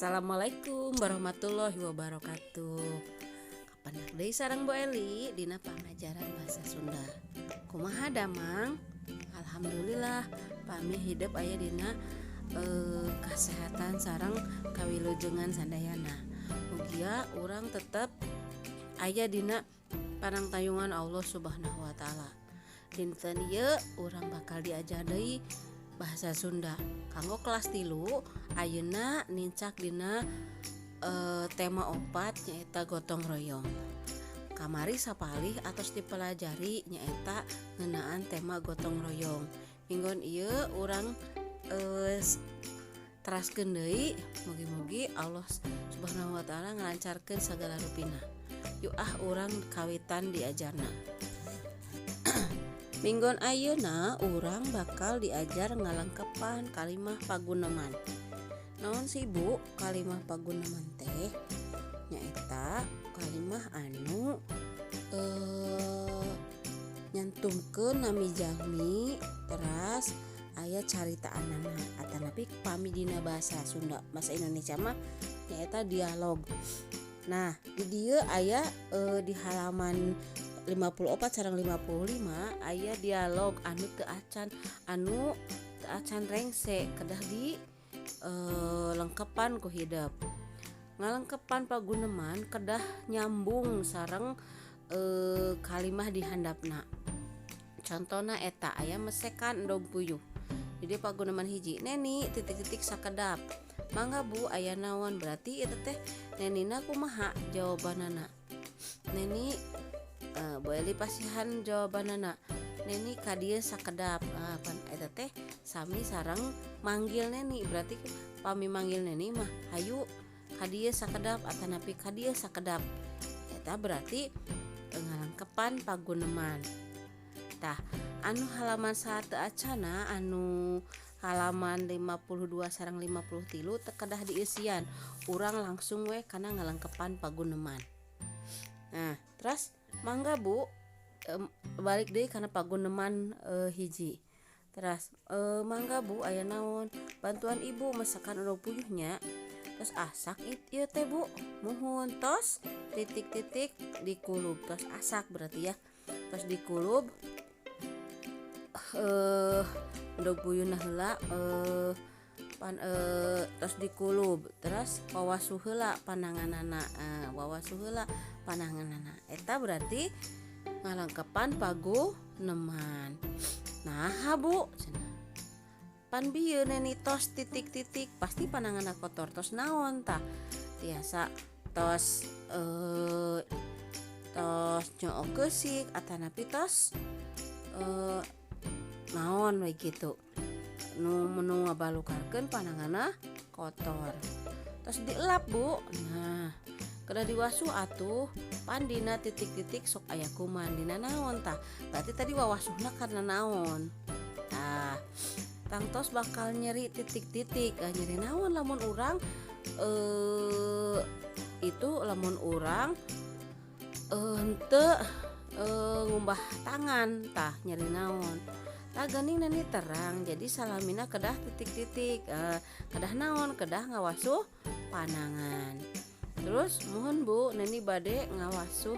Assalamualaikum warahmatullahi wabarakatuh. Kapan deui sareng Bu Eli dina pangajaran bahasa Sunda. Kumaha damang? Alhamdulillah pami hidup aya dina kasehatan sareng kawilujengan sandayana. Mugia urang tetep aya dina panangtayungan Allah Subhanahu wa taala. Dinten ieu urang bakal diajar deui bahasa Sunda kanggo kelas 3. Ayeuna nincak dina tema 4 nyaeta gotong royong. Kamari sapalih atos dipelajari nyaeta ngeunaan tema gotong royong. Minggon ieu urang teraskeun deui, mugi-mugi Allah Subhanahu wa taala ngalancarkeun sagala rupina. Yuk urang kawitan diajarna. Minggon ayeuna urang bakal diajar ngalengkepan kalimah paguneman. Naon sih Bu kalimah paguneman teh? Nyaeta kalimah anu nyantumkeun nami jalmi teras aya caritaanana atanapi pami dina bahasa Sunda. Bahasa Indonesia mah nyaeta dialog. Nah, di dieu aya di halaman 54 sareng 55 aya dialog anu teu acan rengse kedah di lengkepan ku hidup. Ngalengkepan paguneman kedah nyambung sareng kalimah di handapna. Contona eta aya mesekan endog puyuh. Jadi paguneman hiji neni titik-titik sakedap. Mangga Bu aya naon berarti eta teh nenina kumaha jawabanana. Neni Bu Eli pasihan jawabanana. Neni ka dieu sakedap. Pan eta teh sami sareng manggil neni. Berarti pami manggil neni mah hayu ka dieu sakedap atanapi ka dieu sakedap. Eta berarti ngalengkepan paguneman. Tah, anu halaman 1 acana anu halaman 52 sareng 53 teu kedah dieusian. Urang langsung we kana ngalengkepan paguneman. Nah, terus mangga Bu balik deui kana paguneman hiji. Terus mangga Bu aya naon? Bantuan Ibu masakan endog puyuhnya. Terus asak ieu teh Bu. Muhun tos titik-titik dikulub. Tos asak berarti ya. Tos dikulub endog puyuhna heula terus dikulub. Terus wawasuh heula pananganana. Wawasuh heula pananganana. Eta berarti ngalengkepan paguneman. Nah, Bu, pan bieu neni tos titik-titik pasti pananganna kotor. Tos naon tah? Tiasa tos nyook keusik atanapi tos naon we kitu. Nu ngabalukarkeun pananganna kotor. Terus dielap Bu. Nah, kedah diwasuh atuh pan dina titik-titik sok aya kuman dina naon tah. Berarti tadi wawasuhna karena naon. Nah, tangtos bakal nyeri titik-titik. Nyeri naon lamun urang itu lamun urang henteu ngumbah tangan tah nyeri naon. Tah geuning neni terang jadi salamina kedah titik-titik. Kedah naon? Kedah ngawasuh panangan. Terus mohon Bu neni bade ngawasuh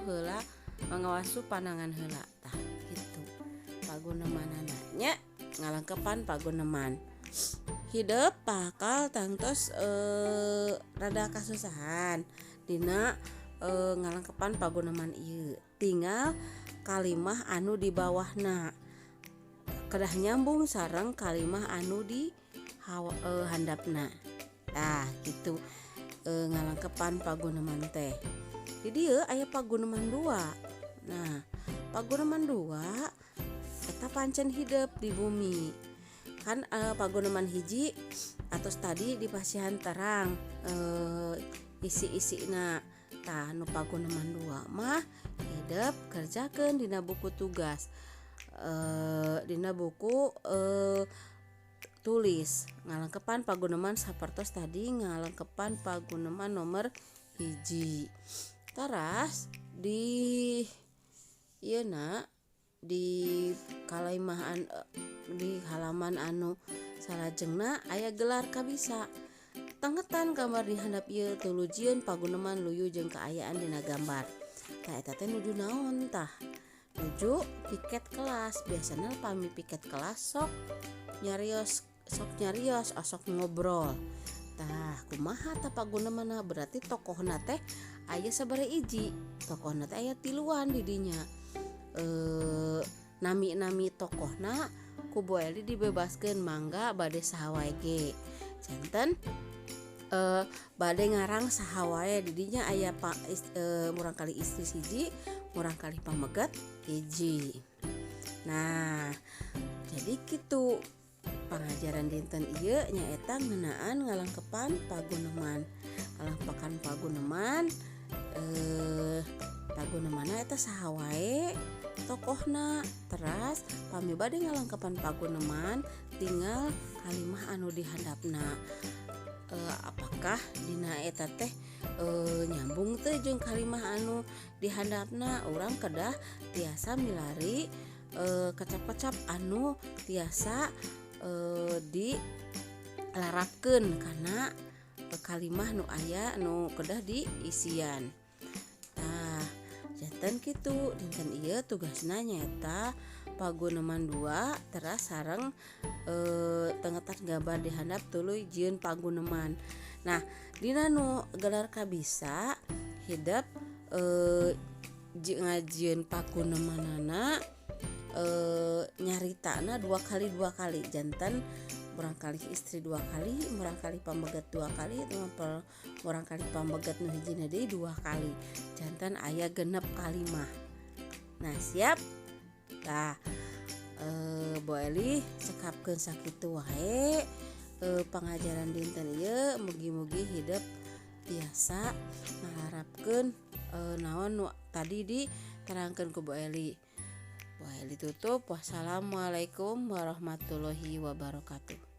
panangan heula tah gitu. Pagunemanana nya ngalengkepan paguneman. Hidup pakal tangtos rada kasusahan dina ngalengkepan paguneman ieu. Tinggal kalimah anu di bawahna kedah nyambung sareng kalimah anu di handapna. Nah, gitu. Ngalengkepan paguneman teh. Di dieu aya paguneman 2. Nah, paguneman 2 eta pancen hidup di bumi. Kan paguneman hiji atos tadi di pasihan terang isi-isina. Tah nu paguneman 2 mah hidup kerjakeun dina buku tugas. Dina buku tulis ngalengkepan paguneman sapertos tadi ngalengkepan paguneman nomor hiji. Teras di ieuna di di halaman anu salajengna aya gelar kabisa. Tengetan gambar di handap ieu tulujieun paguneman luyu jeung kaayaan dina gambar. Tah eta teh nuju naon tah? Nuju piket kelas. Biasana pami piket kelas sok nyarios osok ngobrol. Tah kumaha tah pagunemanna? Berarti tokohna teh aya sabaraha hiji. Tokohna teh aya tiluan di dinya. Nami tokohna ku Bu Eli dibebaskeun mangga bade saha wae ge. Janten bade ngarang saha wae di dinya aya murang kali istri siji, murang kali pamegat hiji. Nah, jadi kitu pangajaran dinten ieu nyaeta ngeunaan ngalengkepan paguneman. Ngalengkepan paguneman pagunemanna eta saha wae tokohna. Teras pami bade ngalengkepan paguneman tinggal kalimah anu dihandapna. Apakah dina eta teh nyambung teh jeung kalimah anu dihandapna? Urang kedah tiasa milari kecap-kecap anu tiasa dilarapkeun kana kalimah nu aya nu kedah diisian. Tah janten kitu dinten ieu tugasna nyaeta paguneman 2 teras sareng tengetan gambar di handap tuluy jieun paguneman. Nah dina nu gelar kabisa hideep ngajieun pagunemanana nyaritana 2 kali janten murang kali istri 2 kali, murang kali pamegat 2 kali, murang kali pamegat nu hijina deui 2 kali. Janten aya 6 kalimah. Nah siap. Tah Bu Eli cekapkeun sakitu wae pangajaran dinten ieu mugi-mugi hideep tiasa ngaharapkeun naon nu tadi diterangkeun ku Bu Eli. Bu Eli tutup. Wassalamualaikum warahmatullahi wabarakatuh.